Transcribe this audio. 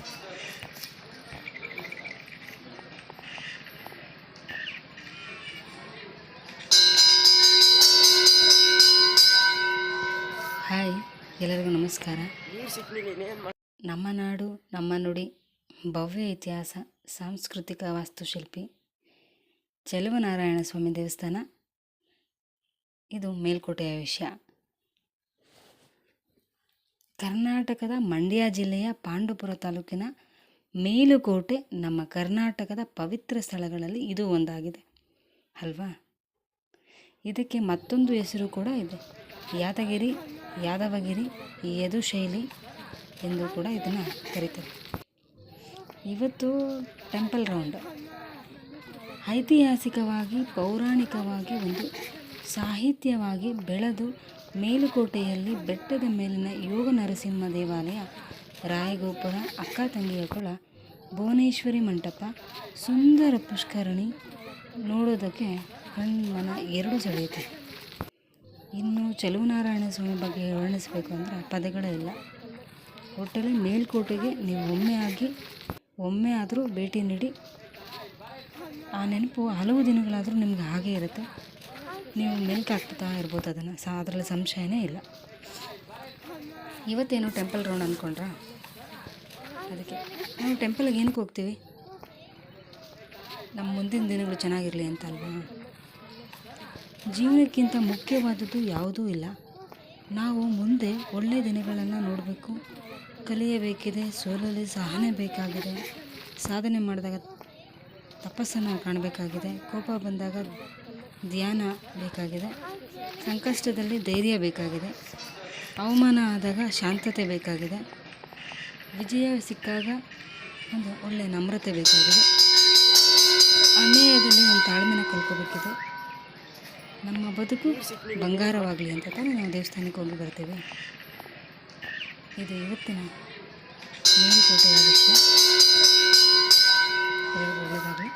Hi, ಎಲ್ಲರಿಗೂ ನಮಸ್ಕಾರ. ನಮ್ಮ ನಾಡು ನಮ್ಮ ನುಡಿ, ಭವ್ಯ ಇತಿಹಾಸ, ಸಾಂಸ್ಕೃತಿಕ ವಾಸ್ತುಶಿಲ್ಪಿ ಚೆಲುವನಾರಾಯಣ ಸ್ವಾಮಿ ದೇವಸ್ಥಾನ. ಇದು ಮೇಲ್ಕೋಟೆಯ ವಿಷಯ. ಕರ್ನಾಟಕದ ಮಂಡ್ಯ ಜಿಲ್ಲೆಯ ಪಾಂಡವಪುರ ತಾಲೂಕಿನ ಮೇಲುಕೋಟೆ ನಮ್ಮ ಕರ್ನಾಟಕದ ಪವಿತ್ರ ಸ್ಥಳಗಳಲ್ಲಿ ಇದು ಒಂದಾಗಿದೆ ಅಲ್ವಾ. ಇದಕ್ಕೆ ಮತ್ತೊಂದು ಹೆಸರು ಕೂಡ ಇದೆ, ಯಾದಗಿರಿ, ಯಾದವಗಿರಿ, ಯದುಶೈಲಿ ಎಂದು ಕೂಡ ಇದನ್ನು ಕರೀತಾರೆ. ಇವತ್ತು ಟೆಂಪಲ್ ರೌಂಡ್ ಐತಿಹಾಸಿಕವಾಗಿ, ಪೌರಾಣಿಕವಾಗಿ, ಒಂದು ಸಾಹಿತ್ಯವಾಗಿ ಬೆಳೆದು ಮೇಲುಕೋಟೆಯಲ್ಲಿ ಬೆಟ್ಟದ ಮೇಲಿನ ಯೋಗ ನರಸಿಂಹ ದೇವಾಲಯ, ರಾಯಗೋಪುರ, ಅಕ್ಕ ತಂಗಿಯ ಕೊಳ, ಭುವನೇಶ್ವರಿ ಮಂಟಪ, ಸುಂದರ ಪುಷ್ಕರಣಿ ನೋಡೋದಕ್ಕೆ ಕಣ್ಮನ ಎರಡು ಸೆಳೆಯುತ್ತೆ. ಇನ್ನು ಚೆಲುವನಾರಾಯಣ ಸ್ವಾಮಿ ಬಗ್ಗೆ ವರ್ಣಿಸಬೇಕು ಅಂದರೆ ಪದಗಳೇ ಇಲ್ಲ. ಒಟ್ಟಲ್ಲಿ ಮೇಲ್ಕೋಟೆಗೆ ನೀವು ಒಮ್ಮೆ ಆದರೂ ಭೇಟಿ ನೀಡಿ. ಆ ನೆನಪು ಹಲವು ದಿನಗಳಾದರೂ ನಿಮ್ಗೆ ಹಾಗೇ ಇರುತ್ತೆ. ನೀವು ಮೆಲ್ಕು ಹಾಕ್ತಾ ಇರ್ಬೋದು ಅದನ್ನು, ಅದರಲ್ಲಿ ಸಂಶಯನೇ ಇಲ್ಲ. ಇವತ್ತೇನು ಟೆಂಪಲ್ ರೌಂಡ್ ಅಂದ್ಕೊಂಡ್ರಾ? ಅದಕ್ಕೆ ನಾವು ಟೆಂಪಲ್ಗೆ ಏನಕ್ಕೆ ಹೋಗ್ತೀವಿ? ನಮ್ಮ ಮುಂದಿನ ದಿನಗಳು ಚೆನ್ನಾಗಿರಲಿ ಅಂತ ಅಲ್ವಾ. ಜೀವನಕ್ಕಿಂತ ಮುಖ್ಯವಾದದ್ದು ಯಾವುದೂ ಇಲ್ಲ. ನಾವು ಮುಂದೆ ಒಳ್ಳೆಯ ದಿನಗಳನ್ನು ನೋಡಬೇಕು, ಕಲಿಯಬೇಕಿದೆ, ಸೋಲಲ್ಲಿ ಸಹನೆ ಬೇಕಾಗಿದೆ, ಸಾಧನೆ ಮಾಡಿದಾಗ ತಪಸ್ಸನ್ನು ಕಾಣಬೇಕಾಗಿದೆ, ಕೋಪ ಬಂದಾಗ ಧ್ಯಾನ ಬೇಕಾಗಿದೆ, ಸಂಕಷ್ಟದಲ್ಲಿ ಧೈರ್ಯ ಬೇಕಾಗಿದೆ, ಅವಮಾನ ಆದಾಗ ಶಾಂತತೆ ಬೇಕಾಗಿದೆ, ವಿಜಯ ಸಿಕ್ಕಾಗ ಒಂದು ಒಳ್ಳೆಯ ನಮ್ರತೆ ಬೇಕಾಗಿದೆ, ಅನ್ಯಾಯದಲ್ಲಿ ಒಂದು ತಾಳ್ಮೆನ ಕಲ್ಕೋಬೇಕಿದೆ. ನಮ್ಮ ಬದುಕು ಬಂಗಾರವಾಗಲಿ ಅಂತ ತಾನೇ ನಾವು ದೇವಸ್ಥಾನಕ್ಕೆ ಹೋಗಿ ಬರ್ತೀವಿ. ಇದು ಇವತ್ತಿನ ಮೇಲುಕೋಟೆಯ ವಿಷಯ. ಒಳ್ಳೆಯದಾಗಲಿ.